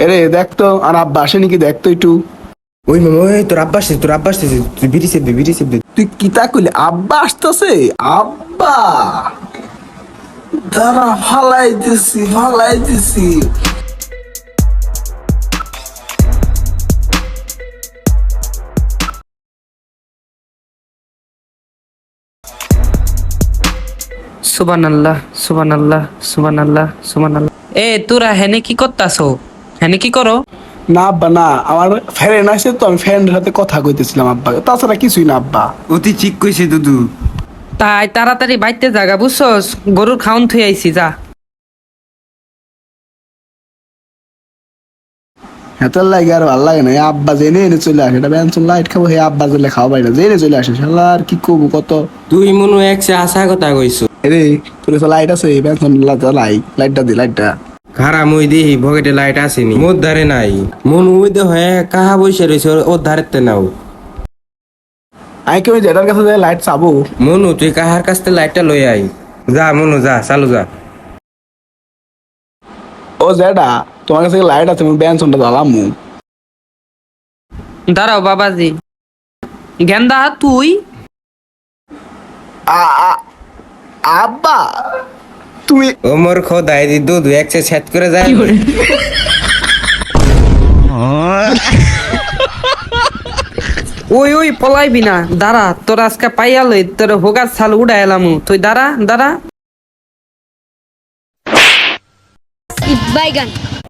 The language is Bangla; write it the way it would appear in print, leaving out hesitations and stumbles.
এরে দেখ তো, আর আব্বা আসেনি কি দেখ তো একটু। ওই মামা ওই তোর আব্বা আসতেছে তুই বিড়ি সেভ দে তুই কি তা কইলি আব্বা আসতেছে? আব্বা দাঁড়া, ফালাই দিছি। সুবহানাল্লাহ সুবহানাল্লাহ সুবহানাল্লাহ সুবহানাল্লাহ। এ তোরা হেনে কি করতাছো? হেনে কি করো? না আব্বা না, আমার ফ্রেন্ড আসে তো, আমি ফ্রেন্ডের সাথে কথা কইতেছিলাম আব্বা, তাছাড়া কিছুই না আব্বা। অতি ঠিক কইছে দুদু। তাই তাড়াতাড়ি বাইতে জাগা বুঝছস, গরুর খাউন থুই আইছি যা। হেতার লাগে আর ভালো লাগে না, এই আব্বা জেনে এনে চলে আসে, এটা বেঞ্চন লাইট খাবো, হে আব্বা জেলে খাওয়া পাই না, জেনে চলে আসে শালা, আর কি করবো কত। তুই মনু একসে আসা কথা কইছো। এরে তোর কাছে লাইট আছে? বেঞ্চন লাইটটা দি লাইটটা। খারা মই দেহি পকেটে লাইট আসেনি, মোর ধারে নাই। মনু ওই দে হয়ে কাহা বসে রয়েছে ওর ধারেতে নাও। আমি কেউ যেটার কাছে যাই লাইট চাবো? মনু তুই কাহার কাছ থেকে লাইটটা লই আই। যা মনু যা, চালু যা। ও যেটা তোমার কাছে লাইট আছে, আমি বেঞ্চনটা জ্বালাম। দাঁড়াও বাবাজি। গেন্দা তুই? আব্বা তুমি ও মোর খোদাই দি দুধ একসে সেট করে যায়। ওই ওই পলাইবি না, দাঁড়া তোর আজকে পাইয়া লই, তোর হোগার ছাল উড়া এলাম। তুই দাঁড়া দাঁড়া। Ibagan.